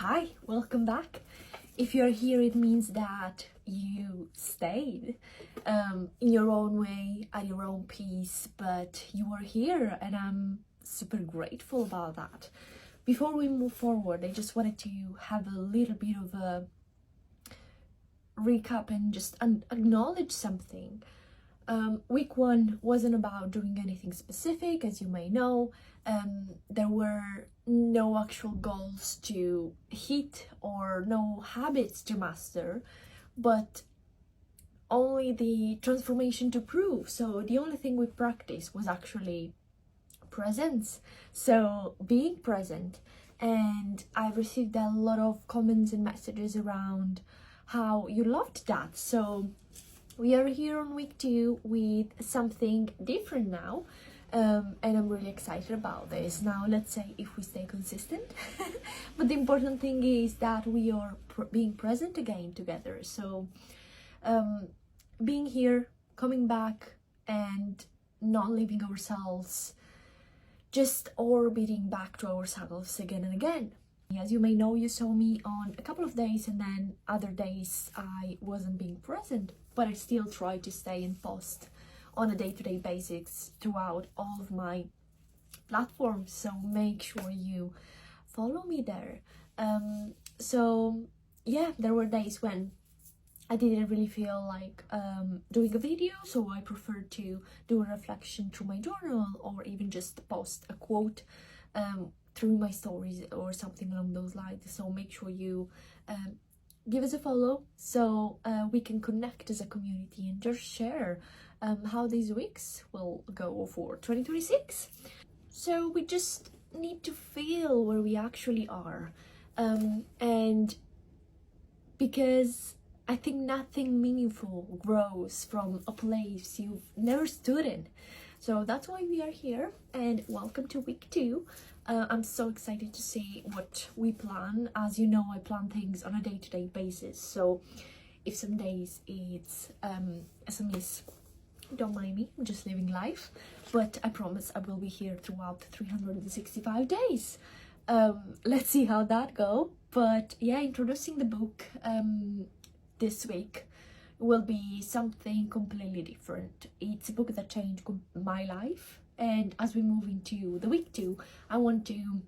Hi, welcome back. If you're here, it means that you stayed in your own way, at your own pace, but you are here and I'm super grateful about that. Before we move forward, I just wanted to have a little bit of a recap and just acknowledge something. Week one wasn't about doing anything specific, as you may know. There were no actual goals to hit or no habits to master, but only the transformation to prove. So the only thing we practiced was actually presence. So being present. And I've received a lot of comments and messages around how you loved that. So we are here on week two with something different now, and I'm really excited about this. Now, let's say if we stay consistent, but the important thing is that we are being present again together. So being here, coming back, and not leaving ourselves, just orbiting back to ourselves again and again. As you may know, you saw me on a couple of days and then other days I wasn't being present, but I still try to stay and post on a day-to-day basis throughout all of my platforms. So make sure you follow me there. So yeah, there were days when I didn't really feel like doing a video, so I preferred to do a reflection through my journal or even just post a quote through my stories or something along those lines. So make sure you give us a follow so we can connect as a community and just share how these weeks will go for 2026. So we just need to feel where we actually are, and because I think nothing meaningful grows from a place you've never stood in. So that's why we are here, and welcome to week two. I'm so excited to see what we plan. As you know, I plan things on a day-to-day basis. So if some days it's SMS, don't mind me, I'm just living life. But I promise I will be here throughout 365 days. Let's see how that go. But yeah, introducing the book this week will be something completely different. It's a book that changed my life, and as we move into the week two, I want to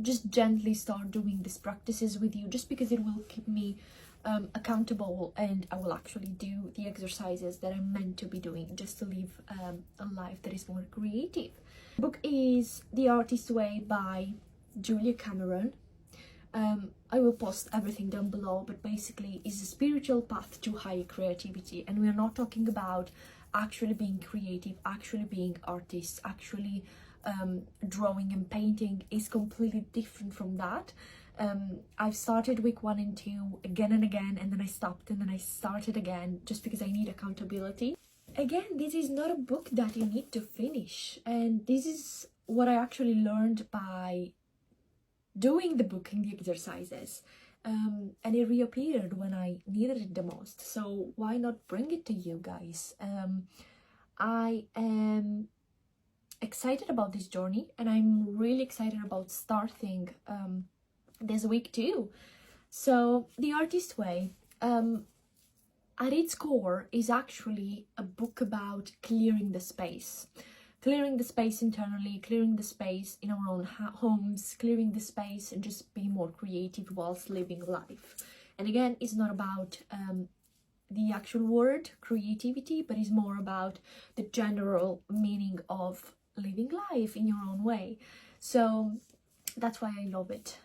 just gently start doing these practices with you, just because it will keep me accountable, and I will actually do the exercises that I'm meant to be doing just to live a life that is more creative. The book is The Artist's Way by Julia Cameron. I will post everything down below, but basically it's a spiritual path to higher creativity, and we're not talking about actually being creative, actually being artists, actually drawing and painting is completely different from that. I've started week one and two again and again, and then I stopped and then I started again just because I need accountability. Again, this is not a book that you need to finish, and this is what I actually learned by doing the book and the exercises, and it reappeared when I needed it the most. So why not bring it to you guys? I am excited about this journey, and I'm really excited about starting this week too. So The Artist's Way, at its core, is actually a book about clearing the space. Clearing the space internally, clearing the space in our own homes, clearing the space and just be more creative whilst living life. And again, it's not about the actual word creativity, but it's more about the general meaning of living life in your own way. So that's why I love it.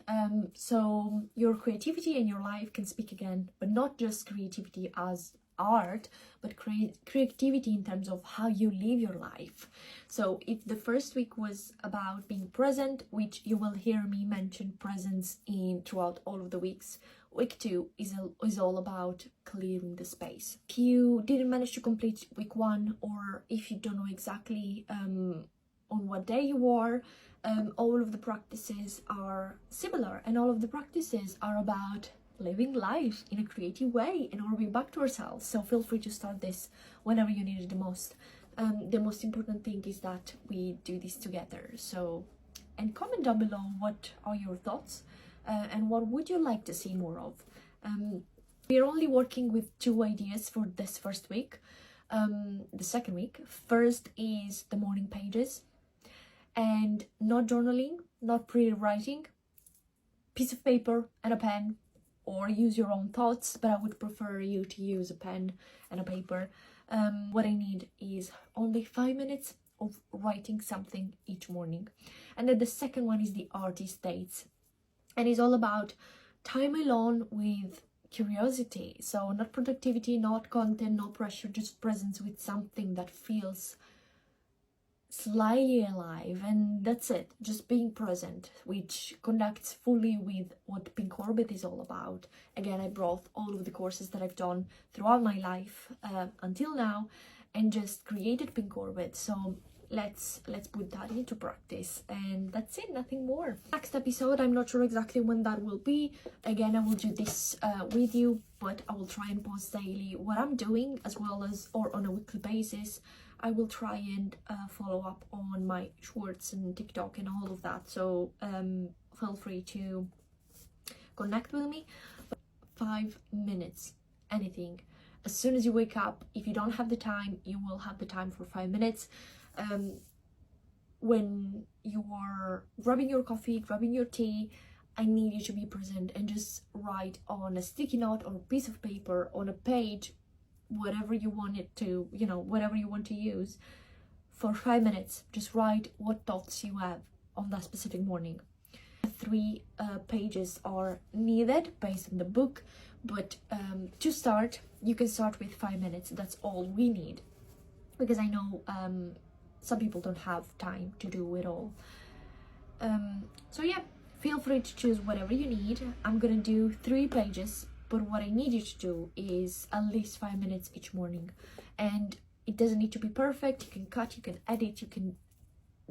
So your creativity and your life can speak again, but not just creativity as art, but creativity in terms of how you live your life. So if the first week was about being present, which you will hear me mention presence in throughout all of the weeks, week two is all about clearing the space. If you didn't manage to complete week one, or if you don't know exactly on what day you are, all of the practices are similar, and all of the practices are about living life in a creative way and orbing back to ourselves. So feel free to start this whenever you need it the most. The most important thing is that we do this together. So, and comment down below what are your thoughts and what would you like to see more of. We're only working with 2 ideas for this first week. The second week, first is the morning pages, and not journaling, not pre-writing, piece of paper and a pen, or use your own thoughts, but I would prefer you to use a pen and a paper. What I need is only 5 minutes of writing something each morning. And then the second one is the artist dates, and it's all about time alone with curiosity. So not productivity, not content, no pressure, just presence with something that feels slightly alive, and that's it, just being present, which connects fully with what Pink Orbit is all about. Again, I brought all of the courses that I've done throughout my life until now and just created Pink Orbit. So let's put that into practice, and that's it, nothing more. Next episode, I'm not sure exactly when that will be. Again, I will do this with you, but I will try and post daily what I'm doing, as well as, or on a weekly basis. I will try and follow up on my shorts and TikTok and all of that, so feel free to connect with me. 5 minutes, anything. As soon as you wake up, if you don't have the time, you will have the time for 5 minutes. When you are grabbing your coffee, grabbing your tea, I need you to be present and just write on a sticky note or a piece of paper, on a page, whatever you want it to, whatever you want to use, for 5 minutes. Just write what thoughts you have on that specific morning. 3 pages are needed based on the book, but to start, you can start with 5 minutes. That's all we need, because I know some people don't have time to do it all. So yeah, feel free to choose whatever you need. I'm gonna do 3 pages, but what I need you to do is at least 5 minutes each morning. And it doesn't need to be perfect. You can cut, you can edit, you can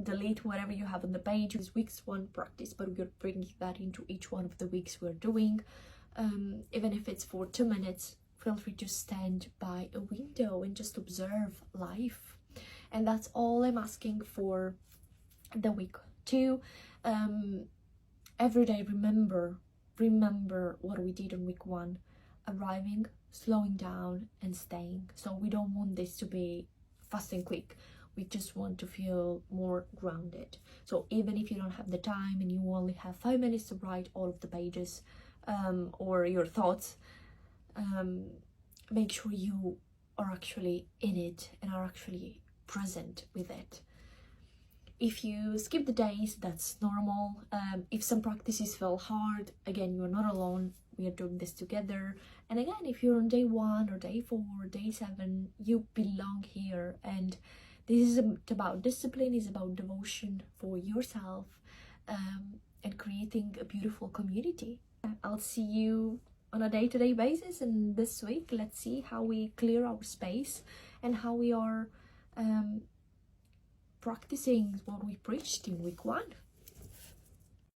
delete whatever you have on the page. It's week's 1 practice, but we're bringing that into each one of the weeks we're doing. Even if it's for 2 minutes, feel free to stand by a window and just observe life. And that's all I'm asking for the week 2. Every day, remember what we did on week 1: arriving, slowing down, and staying. So we don't want this to be fast and quick. We just want to feel more grounded. So even if you don't have the time and you only have 5 minutes to write all of the pages or your thoughts, make sure you are actually in it and are actually present with it. If you skip the days, that's normal. If some practices feel hard, again, you're not alone. We are doing this together. And again, if you're on day 1 or day 4 or day 7, you belong here. And this isn't about discipline, it's about devotion for yourself, and creating a beautiful community. I'll see you on a day-to-day basis, and this week, let's see how we clear our space and how we are practicing what we preached in week 1.